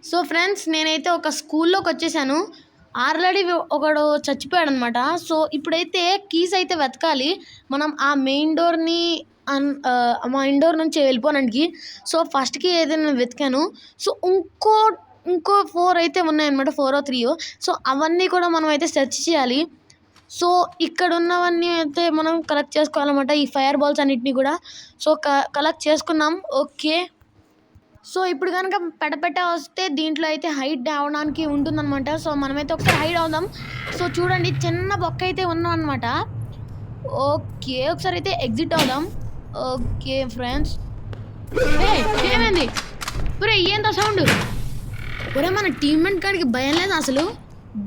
So friends, నేనైతే ఒక స్కూల్లోకి వచ్చేసాను. ఆల్రెడీ ఒకడు చచ్చిపోయాడనమాట. సో ఇప్పుడైతే కీస్ అయితే వెతకాలి మనం ఆ మెయిన్ డోర్ని. మా ఇండోర్ నుంచి వెళ్ళిపోవడానికి. సో ఫస్ట్కి ఏదైనా వెతికాను. సో ఇంకో 4 అయితే ఉన్నాయన్నమాట, 4 3. సో అవన్నీ కూడా మనం అయితే సెర్చ్ చేయాలి. సో ఇక్కడ ఉన్నవన్నీ అయితే మనం కలెక్ట్ చేసుకోవాలన్నమాట, ఈ ఫైర్ బాల్స్ అన్నిటిని కూడా. సో కలెక్ట్ చేసుకున్నాం. ఓకే, సో ఇప్పుడు కనుక పెట్ట వస్తే దీంట్లో అయితే హైడ్ అవడానికి ఉంటుందన్నమాట. సో మనమైతే ఒకసారి హైడ్ అవుదాం. సో చూడండి, చిన్న బొక్క అయితే ఉన్నాం అనమాట. ఓకే, ఒకసారి అయితే ఎగ్జిట్ అవుదాం. ఓకే ఫ్రెండ్స్, ఏమైంది? ఒరే ఏంటో సౌండ్? ఒరే మన టీమ్మేట్ గారికి భయం లేదు అసలు.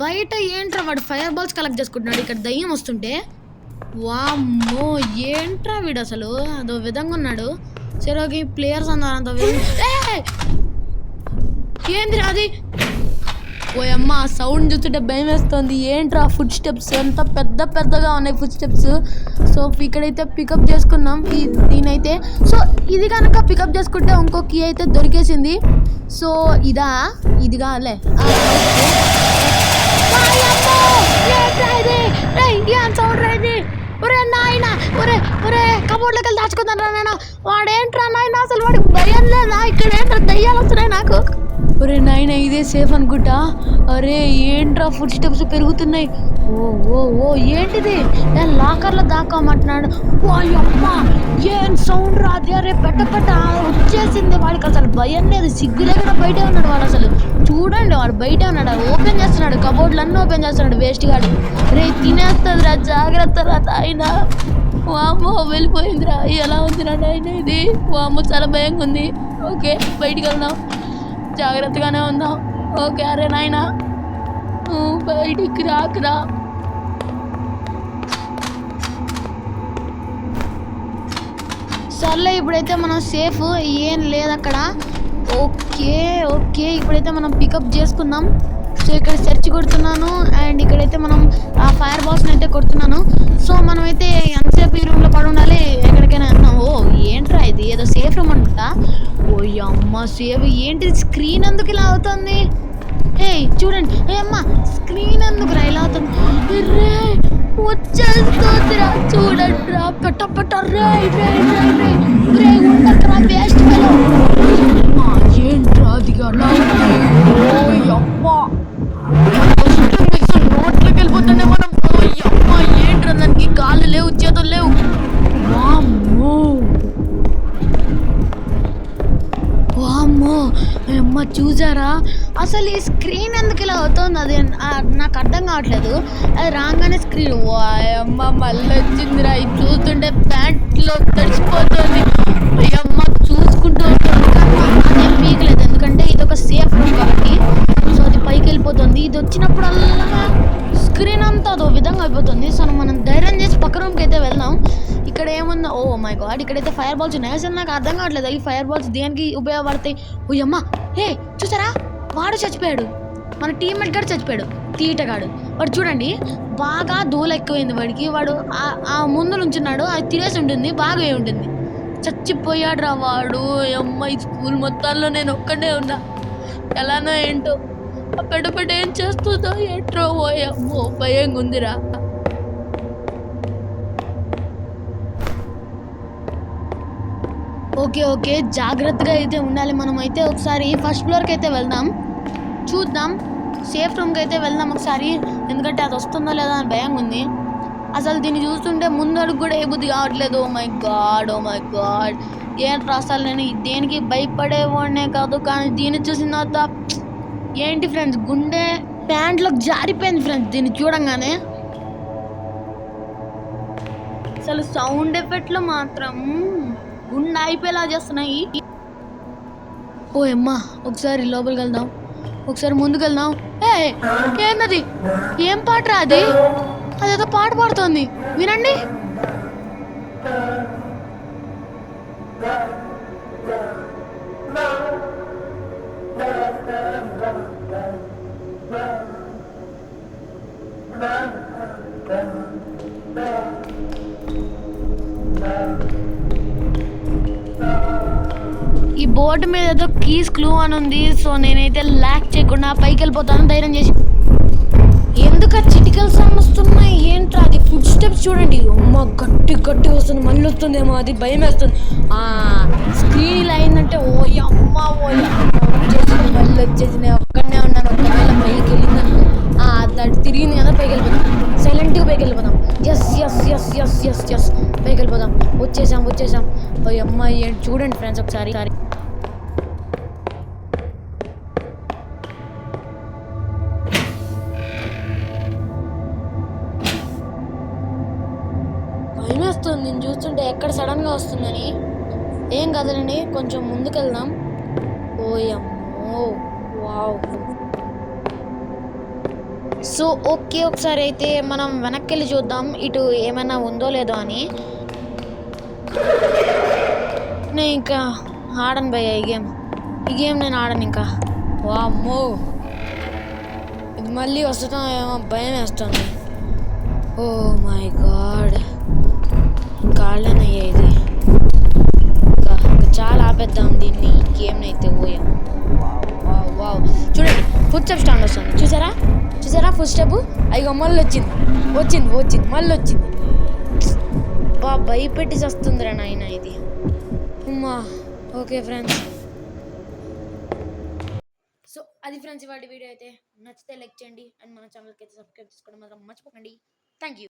బయట ఏంట్రా వాడు ఫైర్ బాల్స్ కలెక్ట్ చేసుకుంటున్నాడు, ఇక్కడ దయ్యం వస్తుంటే. వామ్మో, ఏంట్రా వీడు అసలు అదో విధంగా ఉన్నాడు. సరే ఓకే, ప్లేయర్స్ అన్నారు అంత ఏంది అది? ఓ అమ్మ, సౌండ్ చూస్తుంటే భయం వేస్తుంది. ఏంట్రా ఫుడ్ స్టెప్స్ ఎంత పెద్దగా ఉన్నాయి ఫుడ్ స్టెప్స్. సో ఇక్కడైతే పికప్ చేసుకున్నాం దీనైతే. సో ఇది కనుక పికప్ చేసుకుంటే ఇంకో కీ అయితే దొరికేసింది. సో ఇది కాలే. సౌండ్ రైది. ఒరే నాయన, ఒరే కబోర్డ్లోకి వెళ్ళి దాచుకుంటాను రా నేను. వాడేంట్రా నాయన, అసలు వాడికి భయం లేదా? ఇక్కడ ఏంట్రా దయ్యాలు వస్తున్నాయి నాకు. ఒరే నాయన, ఇదే సేఫ్ అనుకుంటా. అరే ఏంట్రా ఫుడ్ స్టెప్స్ పెరుగుతున్నాయి. ఓ ఏంటిది? నేను లాకర్లో దాక్కోమంటున్నాడు. ఓ అమ్మ, ఏం సౌండ్ రాదు. అరే పెట్ట వచ్చేసింది. వాడికి అసలు భయం లేదు, సిగ్గు లేకుండా బయటే ఉన్నాడు వాడు. అసలు చూడండి, వాడు బయటే ఉన్నాడు, ఓపెన్ చేస్తున్నాడు, కబోర్డ్లన్నీ ఓపెన్ చేస్తున్నాడు వేస్ట్ గాడు. రే తినేస్తుంది రా, జాగ్రత్త రా నాయన. వామ్మో, వెళ్ళిపోయిందిరా. ఎలా ఉందిరా నాయన ఇది? వామ్మో, చాలా భయంగా ఉంది. ఓకే, బయటికి వెళ్దాం, జాగ్రత్తగానే ఉందాం. ఓకే, అరే నాయన బయటికి రాకురా. సర్లే, ఇప్పుడైతే మనం సేఫ్, ఏం లేదు అక్కడ. ఓకే, ఇప్పుడైతే మనం పికప్ చేసుకుందాం. సో ఇక్కడ సెర్చ్ కొడుతున్నాను అండ్ ఇక్కడైతే మనం ఆ ఫైర్ బాల్స్ని అయితే కొడుతున్నాను. సో మనమైతే ఎంతసేపు ఈ రూమ్లో పడి ఉండాలి, ఎక్కడికైనా వెళ్తున్నాం. ఓ ఏంట్రా ఇది? ఏదో సేఫ్ రూమ్ అనుకుంటా. ఓ అమ్మ, సేఫ్ ఏంటి? స్క్రీన్ ఎందుకు ఇలా అవుతుంది? చూడండి, అమ్మ స్క్రీన్ ఎందుకు రా ఇలా అవుతుంది? వచ్చేస్తుందిరా, చూడండి రా. పెట్ట ఉండరా వేస్ట్ ఏంట్రా అది? నోట్లోకి వెళ్ళిపోతుండే మనం. అమ్మ ఏంట్రా, దానికి కాళ్ళు లేవు, చేతులు లేవు. వామ్మో అమ్మ, చూసారా అసలు ఈ స్క్రీన్ ఎందుకు ఇలా అవుతుంది? అది నాకు అర్థం కావట్లేదు. అది రాగానే స్క్రీన్ అమ్మ మళ్ళీ వచ్చిందిరా. ఇది చూస్తుంటే ప్యాంట్లో తడిచిపోతుంది. అమ్మ చూసుకుంటూ ఉంటుంది, కానీ అదేం పీకలేదు, ఎందుకంటే ఇది ఒక సేఫ్ రూమ్ కాబట్టి. సో అది పైకి వెళ్ళిపోతుంది. ఇది వచ్చినప్పుడల్లా స్క్రీన్ అంతా అదో విధంగా అయిపోతుంది. సో మనం ధైర్యం చేసి పక్క రూమ్కి అయితే వెళ్దాం. ఇక్కడ ఏముందో? ఓ మై గాడ్, ఇక్కడైతే ఫైర్ బాల్స్ ఉన్నాయి. అసలు నాకు అర్థం కావట్లేదు ఈ ఫైర్ బాల్స్ దేనికి ఉపయోగపడతాయి. ఓ అమ్మ, చూసారా వాడు చచ్చిపోయాడు, మన టీమ్మేట్ గారు చచ్చిపోయాడు, తీటగాడు. వాడు చూడండి, బాగా దూల ఎక్కువైంది వాడికి. వాడు ఆ ముందు నుంచున్నాడు, అది తినేసి ఉంటుంది, బాగా ఉంటుంది. చచ్చిపోయాడు రా వాడు. అమ్మ, ఈ స్కూల్ మొత్తాల్లో నేను ఒక్కడే ఉన్నా. ఎలానో ఏంటో ఆ పెట్ట ఏం చేస్తుందో ఏంట్రో. ఓ అమ్మో, భయంగా ఉందిరా. ఓకే, జాగ్రత్తగా అయితే ఉండాలి. మనం అయితే ఒకసారి ఫస్ట్ ఫ్లోర్కి అయితే వెళ్దాం, చూద్దాం. సేఫ్ రూమ్కి అయితే వెళ్దాం ఒకసారి, ఎందుకంటే అది వస్తుందో లేదో అని భయంగా ఉంది. అసలు దీన్ని చూస్తుంటే ముందు అడుగు కూడా ఏ బుద్ధి కావట్లేదు. ఓ మై గాడ్, ఏంట్రా అసలు నేను దేనికి భయపడేవాడినే కాదు, కానీ దీన్ని చూసిన తర్వాత ఏంటి ఫ్రెండ్స్, గుండె ప్యాంట్లోకి జారిపోయింది ఫ్రెండ్స్ దీన్ని చూడంగానే. అసలు సౌండ్ ఎఫెక్ట్లు మాత్రం గుండె అయిపోయేలా చేస్తున్నాయి. ఓ అమ్మా, ఒకసారి లోపలికి వెళ్దాం, ఒకసారి ముందుకు వెళ్దాం. ఏంటది? ఏం పాట రా అది? అదేదో పాట పాడుతోంది, వినండి. ఈ బోర్డు మీద ఏదో కీస్ క్లూ అని ఉంది. సో నేనైతే ల్యాక్ చేయకుండా పైకి వెళ్ళిపోతాను ధైర్యం చేసి. ఎందుకు చిటికల్ సౌండ్ వస్తున్నాయి ఏంట్రా? అది ఫుడ్ స్టెప్స్ చూడండి. అమ్మ గట్టి వస్తుంది. మళ్ళీ వస్తుందేమో, అది భయం వేస్తుంది. స్క్రీన్ ఇలా అయిందంటే అమ్మ వచ్చేసింది, మళ్ళీ వచ్చేసింది. ఒక్కడనే ఉన్నాను. ఒకవేళ పైకి వెళ్ళిందనుకో అది తిరిగింది కదా, పైకి వెళ్ళిపోతాం. సైలెంట్గా పైకి వెళ్ళిపోతాం. ఎస్ పైకి వెళ్ళిపోతాం. వచ్చేసాం. అమ్మాయి చూడండి ఫ్రెండ్స్ ఒకసారి. భయం వేస్తుంది నేను చూస్తుంటే, ఎక్కడ సడన్గా వస్తుందని. ఏం కదలండి, కొంచెం ముందుకు వెళ్దాం. అమ్మో వావ్. సో ఓకే, ఒకసారి అయితే మనం వెనక్కి వెళ్ళి చూద్దాం ఇటు ఏమైనా ఉందో లేదో అని. నేను ఇంకా ఆడను భయ్య ఈ గేమ్ నేను ఆడను ఇంకా. వామ్మో, ఇది మళ్ళీ వస్తుందో ఏమో భయం వేస్తుంది. ఓ మై గాడ్, కాళ్ళనయ్యా ఇది. ఇంకా చాలా ఆపేద్దాం దీన్ని, ఈ గేమ్ని అయితే. వావ్ చూడండి, ఫుడ్ స్టెప్ స్టాండ్ వస్తుంది. చూసారా ఫుడ్ స్టెప్? అయ్యో మళ్ళీ వచ్చింది మళ్ళీ వచ్చింది. భయపెట్టి వస్తుందిరా నాయన ఇది. అమ్మా. ఓకే ఫ్రెండ్స్, సో అది ఫ్రెండ్స్ ఇవాళ వీడియో అయితే. నచ్చితే లైక్ చేయండి అండ్ మన ఛానల్కి అయితే సబ్స్క్రైబ్ చేసుకోవడం మాత్రం మర్చిపోకండి. Thank you.